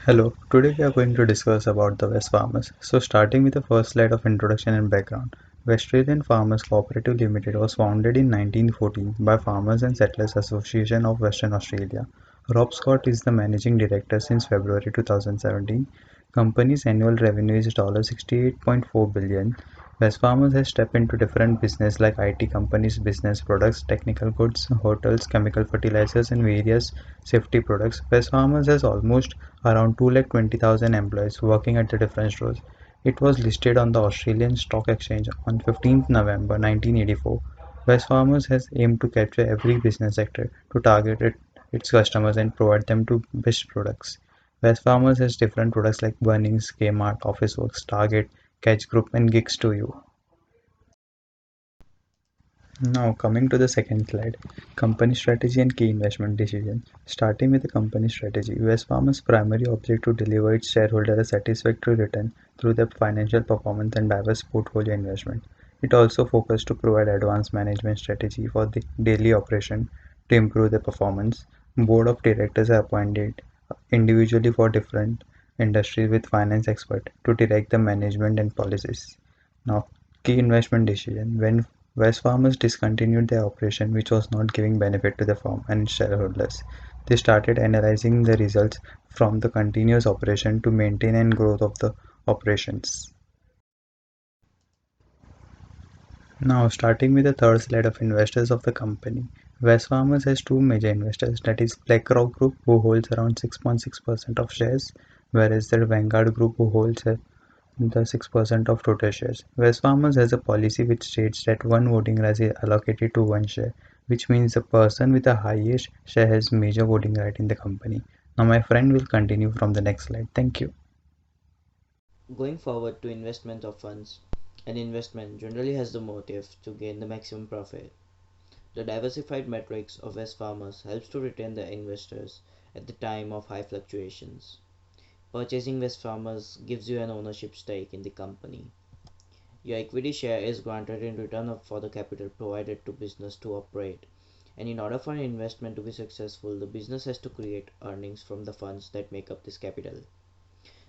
Hello, today we are going to discuss about the West Farmers. So starting with the first slide of introduction and background. Western Farmers Cooperative Limited was founded in 1914 by Farmers and Settlers Association of Western Australia. Rob Scott is the managing director since February 2017. Company's annual revenue is $68.4 billion. West Farmers has stepped into different business like IT companies, business products, technical goods, hotels, chemical fertilizers, and various safety products. West Farmers has almost around 220,000 employees working at the different stores. It was listed on the Australian Stock Exchange on 15th November 1984. West Farmers has aimed to capture every business sector to target its customers and provide them to best products. West Farmers has different products like Bunnings, Kmart, Officeworks, Target, Catch Group, and Gigs to You. Now, coming to the second slide, company strategy and key investment decisions. Starting with the company strategy, US Pharma's primary objective to deliver its shareholder a satisfactory return through their financial performance and diverse portfolio investment. It also focused to provide advanced management strategy for the daily operation to improve the performance. Board of directors are appointed individually for different industries with finance expert to direct the management and policies. Now, key investment decision. When West Farmers discontinued their operation, which was not giving benefit to the firm and its shareholders, they started analyzing the results from the continuous operation to maintain and growth of the operations. Now, starting with the third slide of investors of the company, West Farmers has two major investors, that is BlackRock Group, who holds around 6.6% of shares, whereas the Vanguard Group, who holds the 6% of total shares. West Farmers has a policy which states that one voting right is allocated to one share, which means the person with the highest share has major voting right in the company. Now my friend will continue from the next slide. Thank you. Going forward to investment of funds, an investment generally has the motive to gain the maximum profit. The diversified metrics of West Farmers helps to retain the investors at the time of high fluctuations. Purchasing West Farmers gives you an ownership stake in the company. Your equity share is granted in return for the capital provided to business to operate. And in order for an investment to be successful, the business has to create earnings from the funds that make up this capital.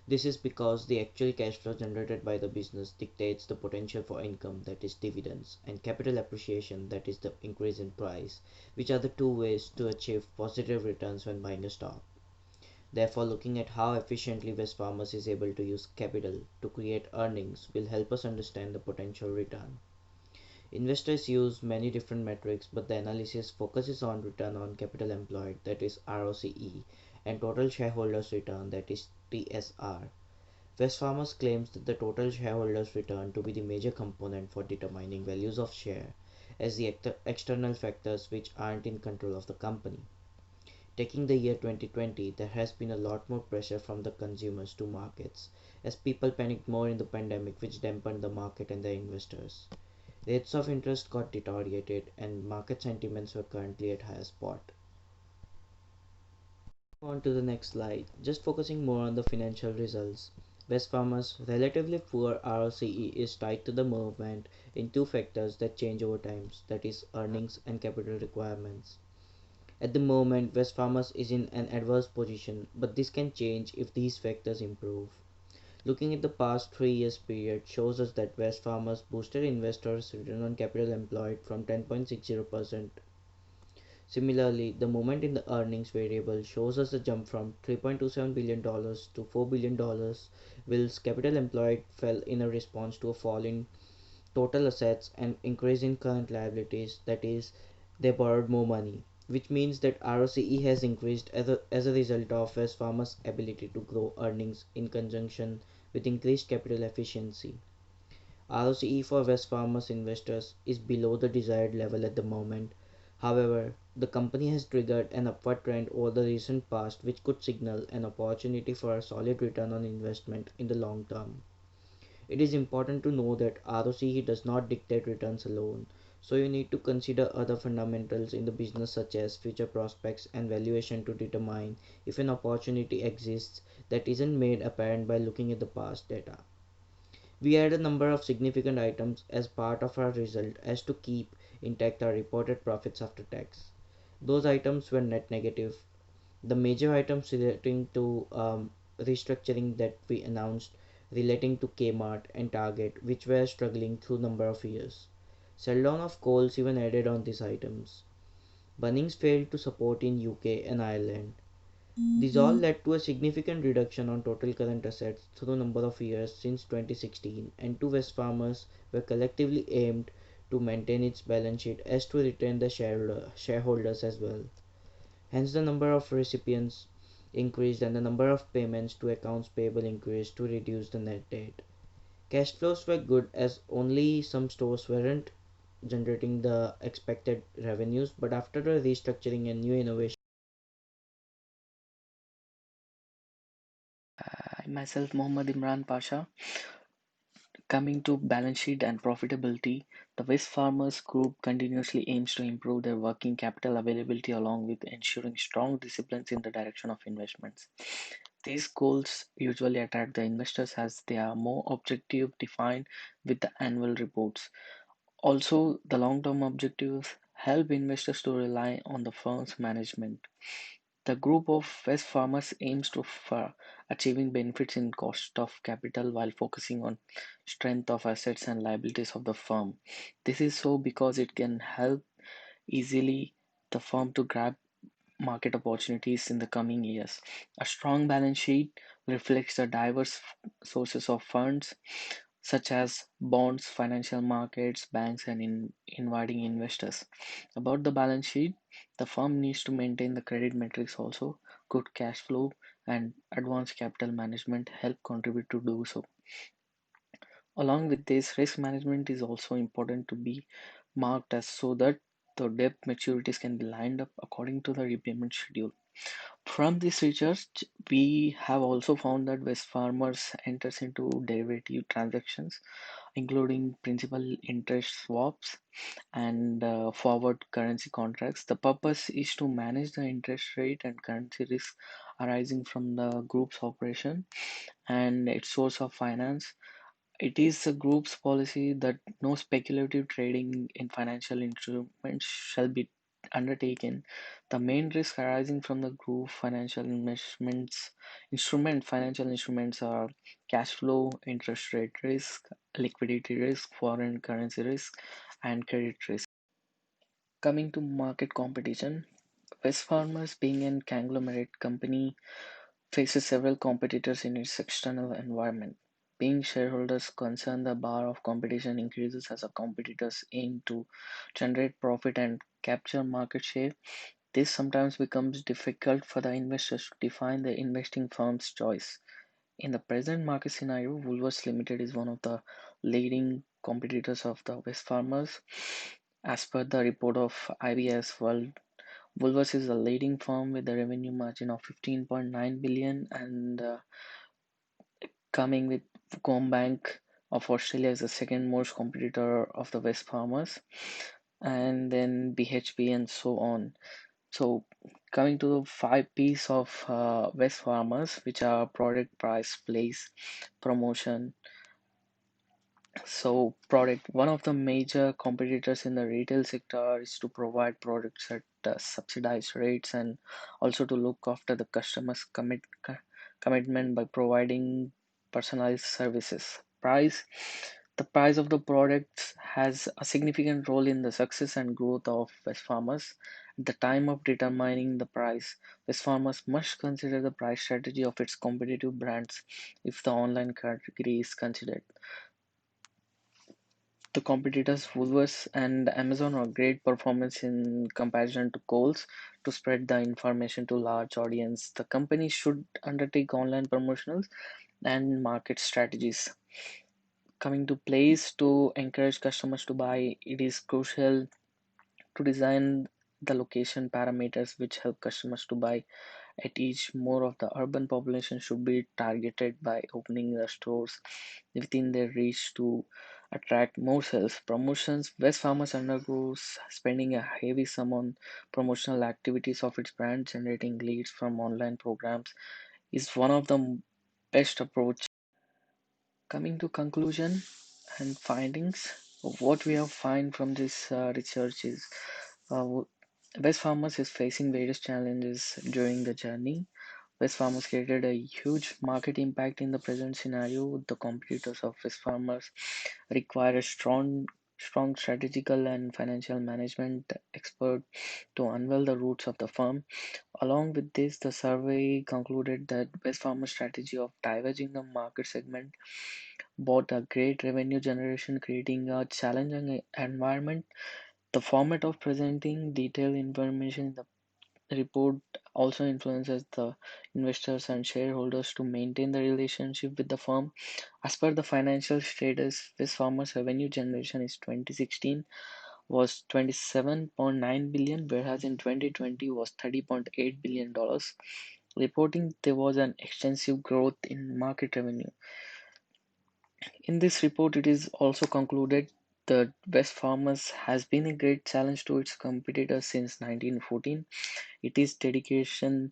This is because the actual cash flow generated by the business dictates the potential for income, that is dividends, and capital appreciation, that is the increase in price, which are the two ways to achieve positive returns when buying a stock. Therefore, looking at how efficiently West Farmers is able to use capital to create earnings will help us understand the potential return. Investors use many different metrics, but the analysis focuses on return on capital employed, that is ROCE, and total shareholders return, that is TSR. West Farmers claims that the total shareholders return to be the major component for determining values of share, as the external factors which aren't in control of the company. Taking the year 2020, there has been a lot more pressure from the consumers to markets, as people panicked more in the pandemic, which dampened the market and the investors. Rates of interest got deteriorated, and market sentiments were currently at higher spot. On to the next slide, just focusing more on the financial results. West Farmers' relatively poor ROCE is tied to the movement in two factors that change over time, that is, earnings and capital requirements. At the moment, West Farmers is in an adverse position, but this can change if these factors improve. Looking at the past 3 years period shows us that West Farmers boosted investors' return on capital employed from 10.60%. Similarly, the moment in the earnings variable shows us a jump from $3.27 billion to $4 billion, whilst capital employed fell in a response to a fall in total assets and increase in current liabilities, that is, they borrowed more money, which means that ROCE has increased as a result of West Farmers' ability to grow earnings in conjunction with increased capital efficiency. ROCE for West Farmers investors is below the desired level at the moment. However, the company has triggered an upward trend over the recent past, which could signal an opportunity for a solid return on investment in the long term. It is important to know that ROCE does not dictate returns alone, so you need to consider other fundamentals in the business such as future prospects and valuation to determine if an opportunity exists that isn't made apparent by looking at the past data. We add a number of significant items as part of our result as to keep intact our reported profits after tax. Those items were net negative. The major items relating to restructuring that we announced relating to Kmart and Target, which were struggling through number of years. Sell-down of Coles even added on these items. Bunnings failed to support in UK and Ireland. This all led to a significant reduction on total current assets through number of years since 2016, and two Wesfarmers were collectively aimed to maintain its balance sheet as to retain the shareholders as well. Hence, the number of recipients increased and the number of payments to accounts payable increased to reduce the net debt. Cash flows were good as only some stores weren't generating the expected revenues, but after the restructuring and new innovation, I myself, Mohammed Imran Pasha. Coming to balance sheet and profitability, the West Farmers Group continuously aims to improve their working capital availability along with ensuring strong disciplines in the direction of investments. These goals usually attract the investors as they are more objective defined with the annual reports. Also, the long-term objectives help investors to rely on the firm's management. The group of West Farmers aims to achieving benefits in cost of capital while focusing on strength of assets and liabilities of the firm. This is so because it can help easily the firm to grab market opportunities in the coming years. A strong balance sheet reflects the diverse sources of funds such as bonds, financial markets, banks, and inviting investors. About the balance sheet, the firm needs to maintain the credit metrics also. Good cash flow and advanced capital management help contribute to do so. Along with this, risk management is also important to be marked as so that the debt maturities can be lined up according to the repayment schedule. From this research, we have also found that West Farmers enters into derivative transactions, including principal interest swaps and forward currency contracts. The purpose is to manage the interest rate and currency risk arising from the group's operation and its source of finance. It is the group's policy that no speculative trading in financial instruments shall be undertaken. The main risk arising from the group financial instruments are cash flow, interest rate risk, liquidity risk, foreign currency risk, and credit risk. Coming to market competition, West Farmers being an conglomerate company faces several competitors in its external environment. Being shareholders concerned, the bar of competition increases as our competitors aim to generate profit and capture market share. This sometimes becomes difficult for the investors to define the investing firm's choice. In the present market scenario, Woolworths Limited is one of the leading competitors of the West Farmers. As per the report of IBS World, Woolworths is the leading firm with a revenue margin of 15.9 billion and coming with Combank of Australia is the second most competitor of the West Farmers, and then BHP and so on. So coming to the five P's of West Farmers, which are product, price, place, promotion. So product, one of the major competitors in the retail sector is to provide products at subsidized rates and also to look after the customers' commitment by providing personalized services. Price, the price of the products has a significant role in the success and growth of West Farmers. At the time of determining the price, West Farmers must consider the price strategy of its competitive brands if the online category is considered. The competitors Woolworths and Amazon are great performance in comparison to Kohl's to spread the information to large audience. The company should undertake online promotionals and market strategies. Coming to place to encourage customers to buy, it is crucial to design the location parameters which help customers to buy at each. More of the urban population should be targeted by opening the stores within their reach to attract more sales. Promotions, West Farmers undergoes spending a heavy sum on promotional activities of its brand. Generating leads from online programs is one of the best approach. Coming to conclusion and findings, what we have find from this research is uh, West Farmers is facing various challenges during the journey. Wesfarmers created a huge market impact in the present scenario. The competitors of Wesfarmers require a strong strategical and financial management expert to unveil the roots of the firm. Along with this, the survey concluded that Wesfarmers' strategy of diverging the market segment brought a great revenue generation, creating a challenging environment. The format of presenting detailed information in the report also influences the investors and shareholders to maintain the relationship with the firm. As per the financial status, Swiss Farmers revenue generation is 2016 was 27.9 billion, whereas in 2020 was 30.8 billion dollars, reporting there was an extensive growth in market revenue. In this report, it is also concluded that West Farmers has been a great challenge to its competitors since 1914. Its dedication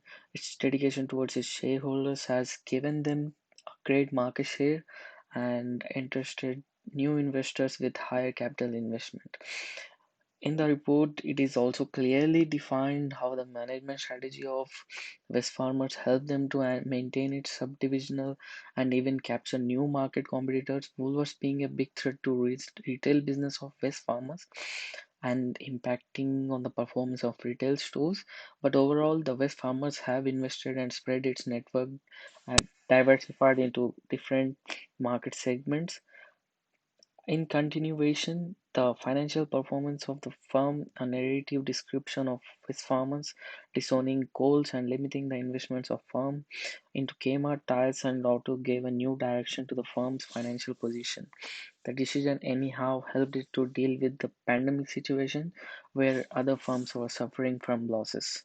towards its shareholders has given them a great market share and interested new investors with higher capital investment. In the report, it is also clearly defined how the management strategy of West Farmers helped them to maintain its subdivisional and even capture new market competitors, Woolworths being a big threat to retail business of West Farmers and impacting on the performance of retail stores. But overall, the West Farmers have invested and spread its network and diversified into different market segments. In continuation, the financial performance of the firm, a narrative description of its farmers, disowning goals and limiting the investments of firm into Kmart tires and auto gave a new direction to the firm's financial position. The decision anyhow helped it to deal with the pandemic situation where other firms were suffering from losses.